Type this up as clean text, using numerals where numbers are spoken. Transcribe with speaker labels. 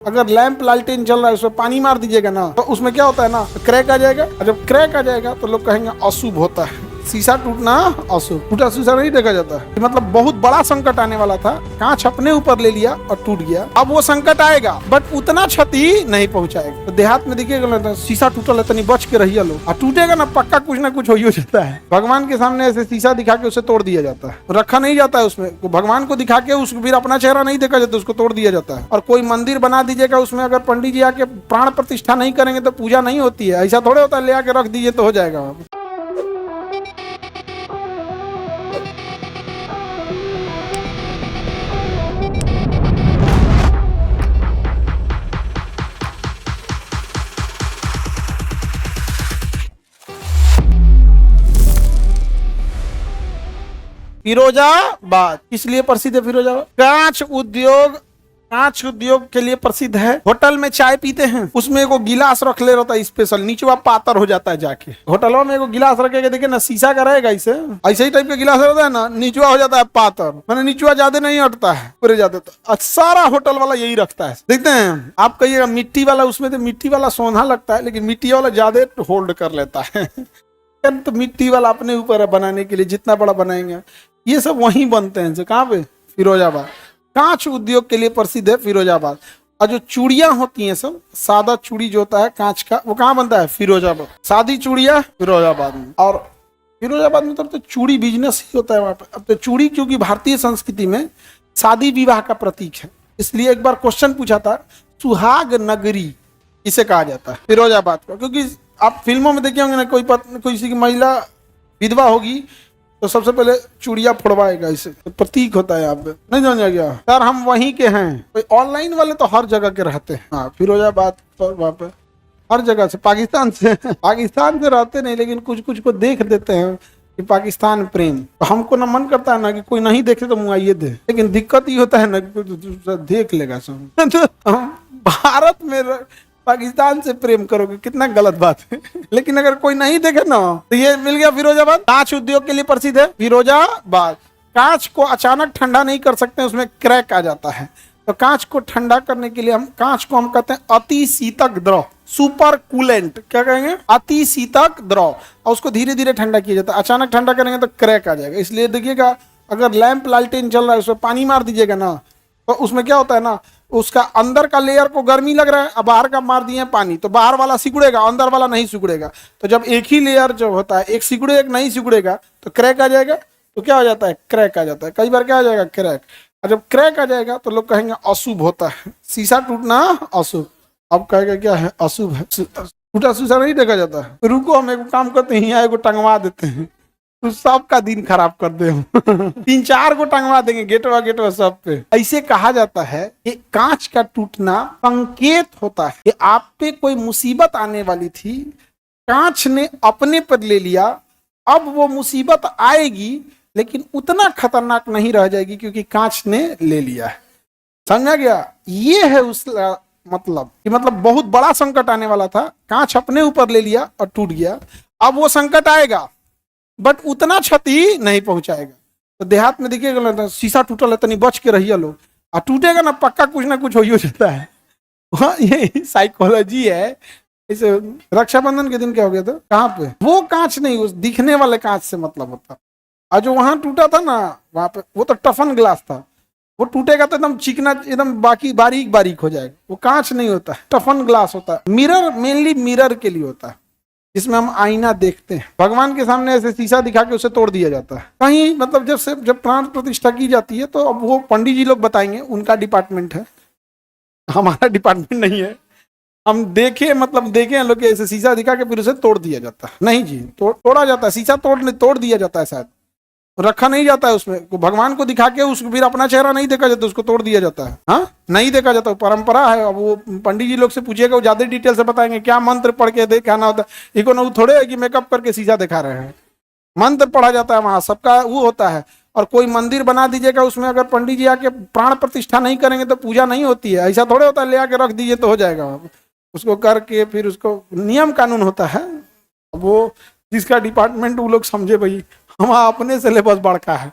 Speaker 1: अगर लैंप लालटेन चल रहा है उसमें पानी मार दीजिएगा ना तो उसमें क्या होता है ना, क्रैक आ जाएगा। और जब क्रैक आ जाएगा तो लोग कहेंगे अशुभ होता है। शीशा टूटना अशुभ, टूटा शीशा नहीं देखा जाता है। मतलब बहुत बड़ा संकट आने वाला था, कांच अपने ऊपर ले लिया और टूट गया। अब वो संकट आएगा बट उतना क्षति नहीं पहुंचाएगा। तो देहात में देखिएगा शीशा टूटल है, तनी बच के रहिए लोग। और टूटेगा ना पक्का कुछ ना कुछ हो ही जाता है। भगवान के सामने ऐसे शीशा दिखा के उसे तोड़ दिया जाता है, रखा नहीं जाता है उसमें। भगवान को दिखा के उसको फिर अपना चेहरा नहीं देखा जाता, उसको तोड़ दिया जाता है। और कोई मंदिर बना दीजिएगा, उसमें अगर पंडित जी आके प्राण प्रतिष्ठा नहीं करेंगे तो पूजा नहीं होती है। ऐसा थोड़े होता है ले आके रख दीजिए तो हो जाएगा। फिरोजाबाद इसलिए प्रसिद्ध है। फिरोजाबाद कांच उद्योग के लिए प्रसिद्ध है। होटल में चाय पीते हैं, उसमें एगो गिलास रख ले रहता है स्पेशल, नीचवा पातर हो जाता है। जाके होटलों में एगो गिलास रखेगा, देखिए ना शीशा का रहेगा, ऐसे ही टाइप का गिलास रहता है ना, नीचवा हो जाता है पातर, मैंने नीचवा ज्यादा नहीं हटता है, पूरे ज्यादा। तो सारा होटल वाला यही रखता है। देखते हैं आप कहिएगा मिट्टी वाला, उसमें तो मिट्टी वाला सोना लगता है, लेकिन मिट्टी वाला ज्यादा होल्ड कर लेता है। तो मिट्टी वाला अपने ऊपर है बनाने के लिए, जितना बड़ा बनाएंगे। ये सब वहीं बनते हैं। कहाँ पे? फिरोजाबाद। कांच उद्योग के लिए प्रसिद्ध है फिरोजाबाद। और जो चूड़ियां होती हैं सब, सादा चूड़ी जो होता है कांच का, वो कहाँ बनता है? फिरोजाबाद। सादी चूड़ियां फिरोजाबाद में। और फिरोजाबाद में तो चूड़ी बिजनेस ही होता है वहां पे। अब तो चूड़ी क्योंकि भारतीय संस्कृति में शादी विवाह का प्रतीक है, इसलिए एक बार क्वेश्चन पूछा था, सुहाग नगरी इसे कहा जाता है फिरोजाबाद का। क्योंकि आप फिल्मों में देखे होंगे ना, कोई किसी की महिला विधवा होगी तो सबसे पहले चूड़िया फोड़वाएगा, इसे तो प्रतीक होता है। आप नहीं समझ गया यार, हम वहीं के हैं। ऑनलाइन वाले तो हर जगह के रहते हैं। हाँ, फिरोजाबाद पर वहाँ पे हर जगह से, पाकिस्तान से रहते नहीं, लेकिन कुछ कुछ को देख देते हैं कि पाकिस्तान प्रेम। तो हमको ना मन करता है ना कि कोई नहीं देखे तो मुआइए दे, लेकिन दिक्कत ये होता है ना कि देख लेगा सब। भारत में पाकिस्तान से प्रेम करोगे, कितना गलत बात है। लेकिन अगर कोई नहीं देखे ना, तो ये मिल गया फिरोजाबाद। कांच उद्योग के लिए प्रसिद्ध है फिरोजाबाद। कांच को अचानक ठंडा नहीं कर सकते, उसमें क्रैक आ जाता है। तो कांच को ठंडा करने के लिए कांच को हम कहते हैं अति शीतक द्रव, सुपर कूलेंट। क्या कहेंगे? अति शीतक द्रव। और उसको धीरे धीरे ठंडा किया जाता है। अचानक ठंडा करेंगे तो क्रैक आ जाएगा। इसलिए देखिएगा, अगर लैंप लालटेन चल रहा है उसमें पानी मार दीजिएगा ना, तो उसमें क्या होता है ना, उसका अंदर का लेयर को गर्मी लग रहा है, अब बाहर का मार दिए पानी, तो बाहर वाला सिकुड़ेगा, अंदर वाला नहीं सिकुड़ेगा। तो जब एक ही लेयर जो होता है, एक सिकुड़े एक नहीं सिकुड़ेगा, तो क्रैक आ जाएगा। तो क्या हो जाता है? क्रैक आ जाता है। कई बार क्या आ जाएगा? क्रैक। और जब क्रैक आ जाएगा तो लोग कहेंगे अशुभ होता है। शीशा टूटना अशुभ। अब कहेगा क्या है? अशुभ है। टूटा शीशा नहीं देखा जाता है। रुको, हम एक काम करते हैं, यहाँ एगो टंगवा देते हैं, तो सबका दिन खराब कर दे। 3-4 को टंगवा देंगे गेटवा सब पे। ऐसे कहा जाता है कि कांच का टूटना संकेत होता है कि आप पे कोई मुसीबत आने वाली थी, कांच ने अपने पर ले लिया। अब वो मुसीबत आएगी लेकिन उतना खतरनाक नहीं रह जाएगी, क्योंकि कांच ने ले लिया है। समझा गया? ये है उस मतलब कि बहुत बड़ा संकट आने वाला था, कांच अपने ऊपर ले लिया और टूट गया। अब वो संकट आएगा बट उतना क्षति नहीं पहुंचाएगा। तो देहात में देखिएगा शीशा टूटल है, तनी बच के रहिए लोग। और टूटेगा ना पक्का कुछ ना कुछ हो ही जाता है। हाँ, ये साइकोलॉजी है। इस रक्षाबंधन के दिन क्या हो गया था, कहाँ पे वो कांच नहीं, उस दिखने वाले कांच से मतलब होता। और जो वहां टूटा था ना, वहां पे वो तो टफन ग्लास था। वो टूटेगा तो एकदम चिकना, एकदम बाकी बारीक बारीक हो जाएगा। वो कांच नहीं होता है, टफन ग्लास होता है। मिरर मेनली मिरर के लिए होता है, जिसमें हम आईना देखते हैं। भगवान के सामने ऐसे शीशा दिखा के उसे तोड़ दिया जाता है। कहीं जब प्राण प्रतिष्ठा की जाती है, तो अब वो पंडित जी लोग बताएंगे, उनका डिपार्टमेंट है, हमारा डिपार्टमेंट नहीं है। हम देखे लोग ऐसे शीशा दिखा के फिर उसे तोड़ दिया जाता है। नहीं जी, तोड़ा जाता है शीशा, तोड़ दिया जाता है, शायद रखा नहीं जाता है उसमें। भगवान को दिखा के उसको फिर अपना चेहरा नहीं देखा जाता, उसको तोड़ दिया जाता है। हाँ, नहीं देखा जाता, परंपरा है। अब वो पंडित जी लोग से पूछिएगा, वो ज्यादा डिटेल से बताएंगे क्या मंत्र पढ़ के दिखाना होता है। इको ना वो थोड़े है कि मेकअप करके शीशा दिखा रहे हैं। मंत्र पढ़ा जाता है वहां, सबका वो होता है। और कोई मंदिर बना दीजिएगा, उसमें अगर पंडित जी आके प्राण प्रतिष्ठा नहीं करेंगे तो पूजा नहीं होती है। ऐसा थोड़े होता है ले आके रख दीजिए तो हो जाएगा। उसको करके फिर उसको नियम कानून होता है। वो जिसका डिपार्टमेंट वो लोग समझे, भाई हम अपने सिलेबस बड़का है।